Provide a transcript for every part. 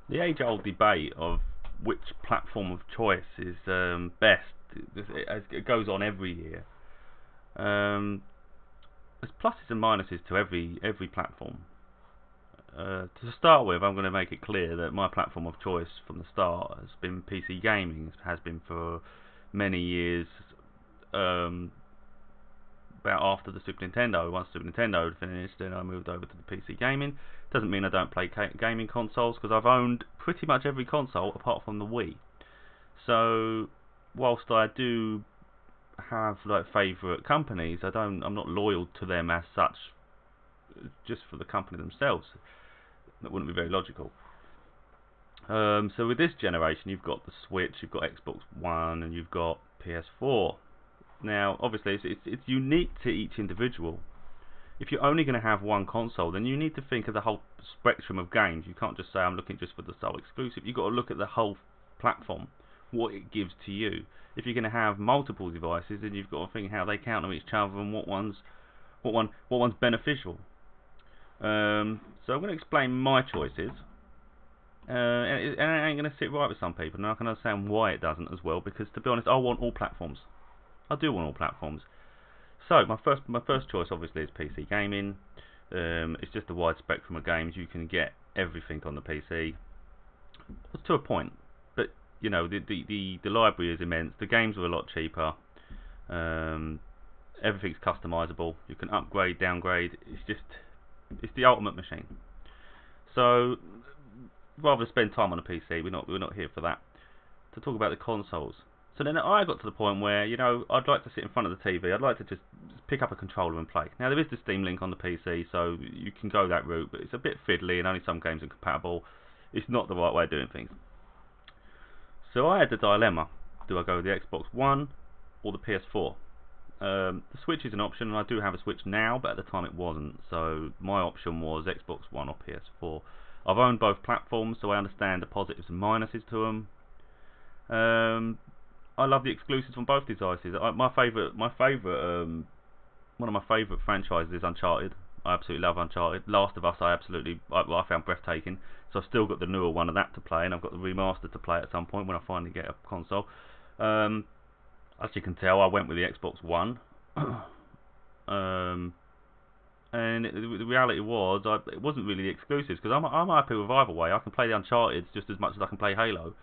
The age-old debate of which platform of choice is best, it goes on every year. There's pluses and minuses to every platform. To start with, I'm going to make it clear that my platform of choice from the start has been PC gaming. It has been for many years. About after the Super Nintendo. Once Super Nintendo had finished, then I moved over to the PC gaming. Doesn't mean I don't play gaming consoles, because I've owned pretty much every console apart from the Wii. So whilst I do have like favourite companies, I'm not loyal to them as such, just for the company themselves. That wouldn't be very logical. So with this generation, you've got the Switch, you've got Xbox One, and you've got PS4. Now, obviously, it's unique to each individual. If you're only going to have one console, then you need to think of the whole spectrum of games. You can't just say, I'm looking just for the sole exclusive. You've got to look at the whole platform, what it gives to you. If you're going to have multiple devices, then you've got to think how they counter each other and what one's beneficial. So I'm going to explain my choices. And it ain't going to sit right with some people, and I can understand why it doesn't as well, because to be honest, I want all platforms. I do want all platforms. So my first choice obviously is PC gaming. It's just a wide spectrum of games. You can get everything on the PC, to a point. But you know, the library is immense. The games are a lot cheaper. Everything's customizable. You can upgrade, downgrade. It's the ultimate machine. So rather spend time on the PC. We're not here for that. To talk about the consoles. So then I got to the point where, you know, I'd like to sit in front of the TV. I'd like to just pick up a controller and play. Now there is the Steam Link on the PC, so you can go that route, but it's a bit fiddly and only some games are compatible. It's not the right way of doing things. So I had the dilemma: do I go with the Xbox One or the PS4? The Switch is an option, and I do have a Switch now, but at the time it wasn't. So my option was Xbox One or PS4. I've owned both platforms, so I understand the positives and minuses to them. I love the exclusives from both devices. One of my favourite franchises is Uncharted. I absolutely love Uncharted. Last of Us, I found breathtaking. So I've still got the newer one of that to play, and I've got the remaster to play at some point when I finally get a console. As you can tell, I went with the Xbox One. And the reality was, it wasn't really the exclusives, because I'm happy with either way. I can play the Uncharted just as much as I can play Halo.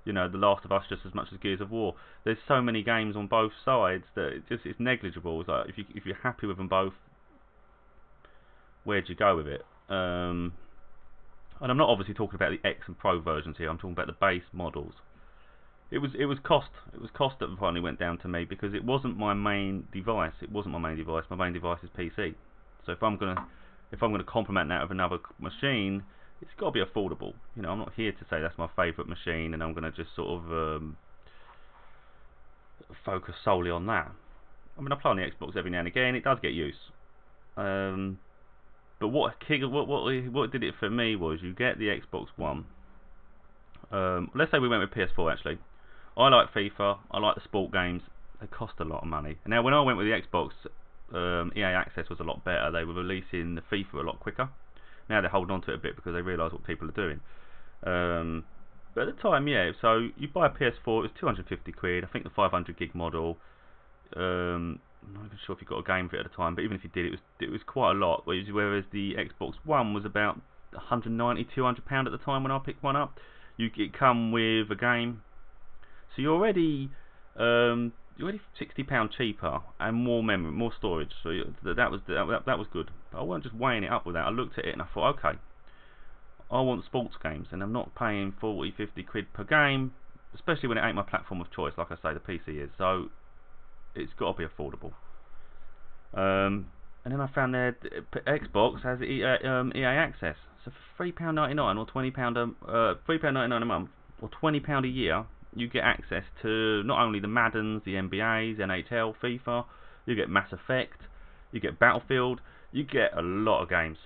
You know, The Last of Us just as much as Gears of War. There's so many games on both sides that it's negligible. It's like if you're happy with them both, where'd you go with it? And I'm not obviously talking about the X and Pro versions here. I'm talking about the base models. It was cost. It was cost that finally went down to me, because it wasn't my main device. My main device is PC. So if I'm gonna complement that with another machine, it's got to be affordable. You know, I'm not here to say that's my favourite machine and I'm going to just sort of focus solely on that. I mean, I play on the Xbox every now and again. It does get use. But what did it for me was, you get the Xbox One. Let's say we went with PS4 actually. I like FIFA. I like the sport games. They cost a lot of money. And now when I went with the Xbox, EA Access was a lot better. They were releasing the FIFA a lot quicker. Now they're holding on to it a bit because they realise what people are doing. But at the time, yeah, so you buy a PS4, it was 250 quid. I think the 500 gig model. I'm not even sure if you got a game for it at the time, but even if you did, it was quite a lot. Whereas the Xbox One was about 190, 200 pound at the time when I picked one up. It come with a game, so you're already £60 cheaper and more memory, more storage. So that was good. But I wasn't just weighing it up with that. I looked at it and I thought, okay, I want sports games, and I'm not paying 40, 50 quid per game, especially when it ain't my platform of choice. Like I say, the PC is. So it's got to be affordable. And then I found that Xbox has EA Access. So for £3.99 or £3.99 a month or £20 a year, you get access to not only the Maddens, the NBAs, NHL, FIFA. You get Mass Effect. You get Battlefield. You get a lot of games,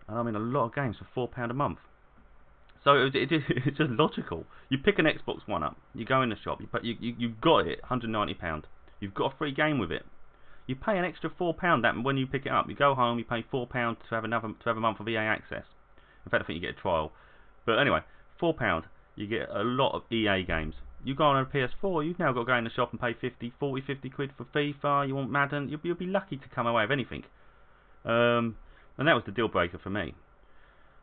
and I mean a lot of games for £4 a month. So it's just logical. You pick an Xbox One up. You go in the shop. You've got it, £190. You've got a free game with it. You pay an extra £4 that when you pick it up. You go home. You pay £4 to have a month of EA Access. In fact, I think you get a trial. But anyway, £4, you get a lot of EA games. You go on a PS4, you've now got to go in the shop and pay 50 quid for FIFA. You want Madden, you'll be lucky to come away with anything. And that was the deal breaker for me.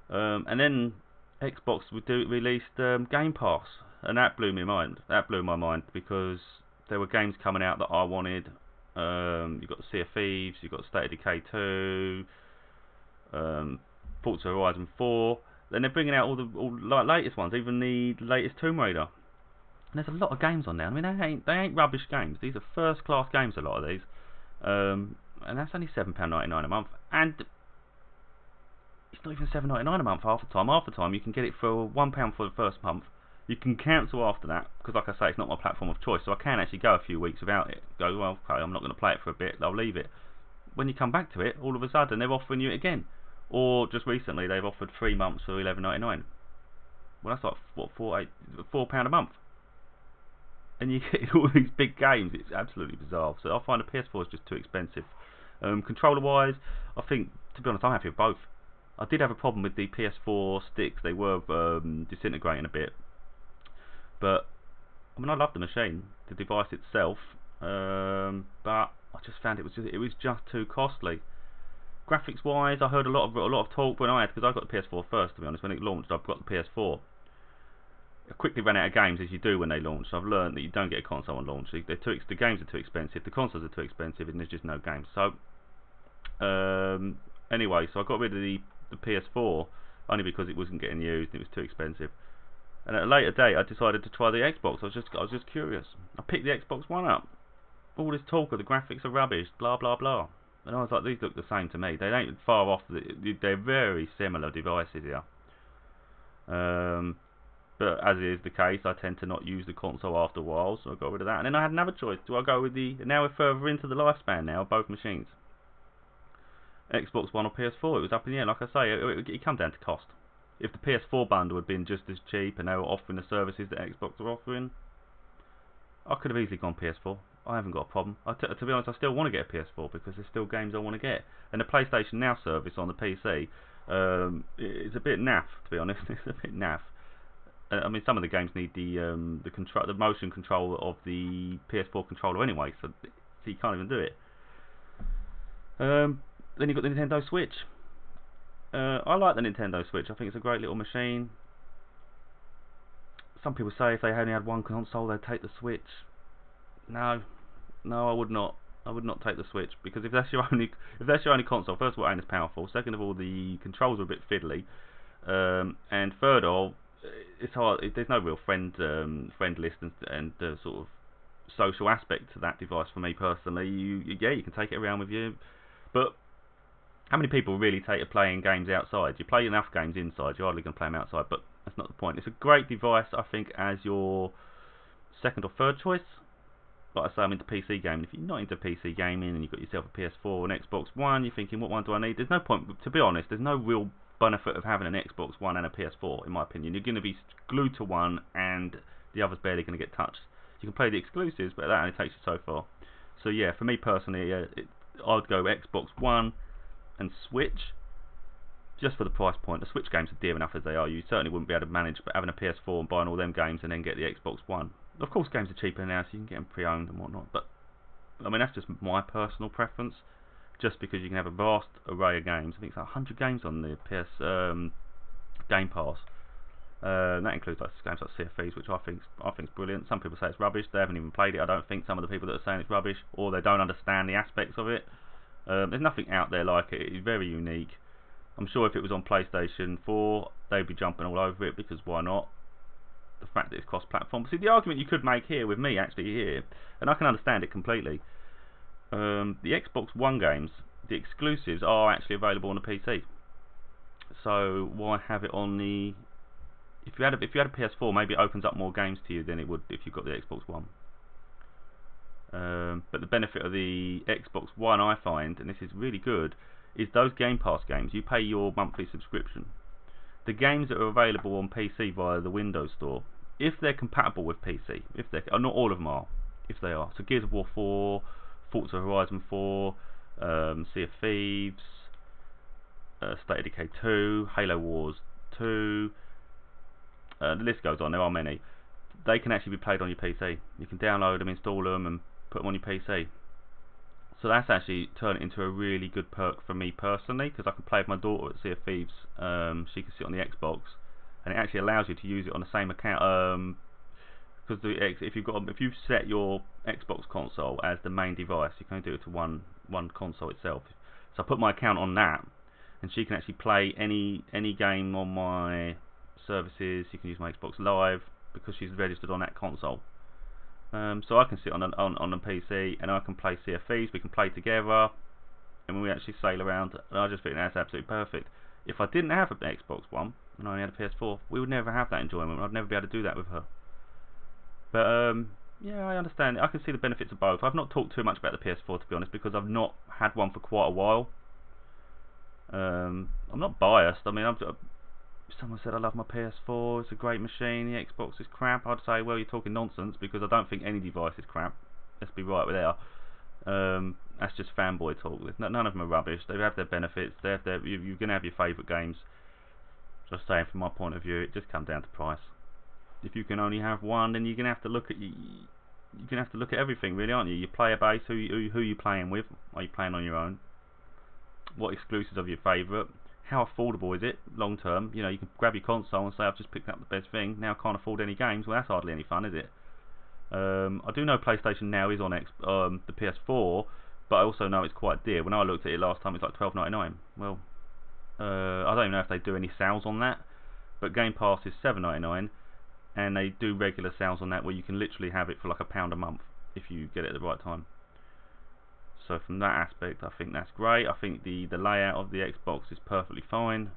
And then Xbox released Game Pass, and that blew my mind. That blew my mind because there were games coming out that I wanted. You've got Sea of Thieves, you've got State of Decay 2, Forza Horizon 4. Then they're bringing out all the latest ones, even the latest Tomb Raider. And there's a lot of games on there. I mean, they ain't rubbish games. These are first class games, a lot of these. And that's only £7.99 a month. And it's not even £7.99 a month half the time. Half the time you can get it for £1 for the first month. You can cancel after that, because like I say, it's not my platform of choice, so I can actually go a few weeks without it. Go, well, okay, I'm not going to play it for a bit, I'll leave it. When you come back to it, all of a sudden they're offering you it again. Or just recently they've offered 3 months for £11.99. Well, that's like what, £4 a month. And you get all these big games. It's absolutely bizarre. So I find the PS4 is just too expensive. Controller wise, I think, to be honest, I'm happy with both. I did have a problem with the PS4 sticks. They were disintegrating a bit. But I mean, I love the machine, the device itself, but I just found it was just too costly. Graphics wise, I heard a lot of talk when because I got the PS4 first, to be honest. When it launched, I've got the PS4. I quickly ran out of games, as you do when they launch. So I've learned that you don't get a console on launch. The games are too expensive, the consoles are too expensive, and there's just no games. So anyway, so I got rid of the PS4 only because it wasn't getting used and it was too expensive. And at a later date, I decided to try the Xbox. I was just curious. I picked the Xbox One up. All this talk of the graphics are rubbish, blah blah blah. And I was like, these look the same to me. They ain't far off. They're very similar devices here. But as is the case, I tend to not use the console after a while, so I got rid of that. And then I had another choice. Do I go with now we're further into the lifespan now of both machines. Xbox One or PS4, it was up in the air. Like I say, it come down to cost. If the PS4 bundle had been just as cheap and they were offering the services that Xbox are offering, I could have easily gone PS4. I haven't got a problem. To be honest, I still want to get a PS4 because there's still games I want to get. And the PlayStation Now service on the PC is a bit naff, to be honest. It's a bit naff. I mean, some of the games need the motion control of the PS4 controller anyway, so you can't even do it. Then you've got the Nintendo Switch. I like the Nintendo Switch. I think it's a great little machine. Some people say if they only had one console, they'd take the Switch. No, I would not. I would not take the Switch, because if that's your only console, first of all, it ain't as powerful. Second of all, the controls are a bit fiddly. And third of all, it's hard. There's no real friend list and sort of social aspect to that device for me personally. You can take it around with you, but how many people really take to playing games outside? You play enough games inside, you're hardly going to play them outside, but that's not the point. It's a great device, I think, as your second or third choice. Like I say, I'm into PC gaming. If you're not into PC gaming and you've got yourself a PS4 and Xbox One, you're thinking, what one do I need? There's no point, to be honest, there's no real benefit of having an Xbox One and a PS4, in my opinion. You're going to be glued to one and the other's barely going to get touched. You can play the exclusives, but that only takes you so far. So yeah, for me personally, I'd go Xbox One and Switch, just for the price point. The Switch games are dear enough as they are. You certainly wouldn't be able to manage having a PS4 and buying all them games and then get the Xbox One. Of course, games are cheaper now, so you can get them pre-owned and whatnot. But I mean, that's just my personal preference. Just because you can have a vast array of games. I think it's like 100 games on the PS Game Pass. And that includes like games like Sea of Thieves, which I think's brilliant. Some people say it's rubbish. They haven't even played it. I don't think some of the people that are saying it's rubbish, or they don't understand the aspects of it. There's nothing out there like it. It's very unique. I'm sure if it was on PlayStation 4, they'd be jumping all over it, because why not? The fact that it's cross-platform. See, the argument you could make here with me, actually, here, and I can understand it completely. The Xbox One games, the exclusives, are actually available on the PC. So why have it on the? If you had a PS4, maybe it opens up more games to you than it would if you've got the Xbox One. But the benefit of the Xbox One, I find, and this is really good, is those Game Pass games. You pay your monthly subscription. The games that are available on PC via the Windows Store, if they're compatible with PC, not all of them are, if they are. So Gears of War 4, Forza Horizon 4, Sea of Thieves, State of Decay 2, Halo Wars 2, the list goes on, there are many, they can actually be played on your PC. You can download them, install them, and put them on your PC. So that's actually turned it into a really good perk for me personally, because I can play with my daughter at Sea of Thieves. She can sit on the Xbox, and it actually allows you to use it on the same account. Because if you've set your Xbox console as the main device, you can only do it to one console itself. So I put my account on that, and she can actually play any game on my services. You can use my Xbox Live because she's registered on that console. So I can sit on the PC and I can play Sea of Thieves. We can play together, and we actually sail around. And I just think that's absolutely perfect. If I didn't have an Xbox One and I only had a PS4, we would never have that enjoyment. I'd never be able to do that with her. But yeah, I understand. I can see the benefits of both. I've not talked too much about the PS4 to be honest, because I've not had one for quite a while. I'm not biased. I mean, someone said I love my PS4, it's a great machine, the Xbox is crap. I'd say, well, you're talking nonsense, because I don't think any device is crap. Let's be right with there. That's just fanboy talk. None of them are rubbish. They have their benefits. You're going to have your favourite games. Just saying, from my point of view, it just comes down to price. If you can only have one, then you're going to have to look at everything, really, aren't you? Your player base, who you playing with? Are you playing on your own? What exclusives of your favourite? How affordable is it long term? You know, you can grab your console and say, I've just picked up the best thing. Now I can't afford any games. Well, that's hardly any fun, is it? I do know PlayStation Now is on the PS4, but I also know it's quite dear. When I looked at it last time, it's like $12.99. Well, I don't even know if they do any sales on that, but Game Pass is $7.99, and they do regular sales on that where you can literally have it for like £1 a month if you get it at the right time. So from that aspect, I think that's great. I think the layout of the Xbox is perfectly fine.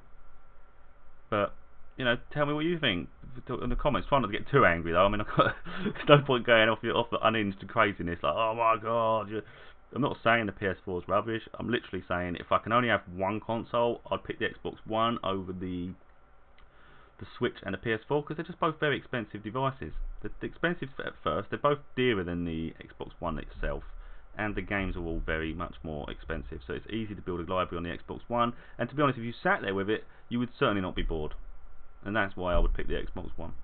But you know, tell me what you think in the comments. Try not to get too angry though. I mean, there's no point going off the unhinged craziness like, oh my god. I'm not saying the PS4 is rubbish. I'm literally saying if I can only have one console, I'd pick the Xbox One over the Switch and the PS4, because they're just both very expensive devices. They're expensive at first. They're both dearer than the Xbox One itself, and the games are all very much more expensive. So it's easy to build a library on the Xbox One. And to be honest, if you sat there with it, you would certainly not be bored. And that's why I would pick the Xbox One.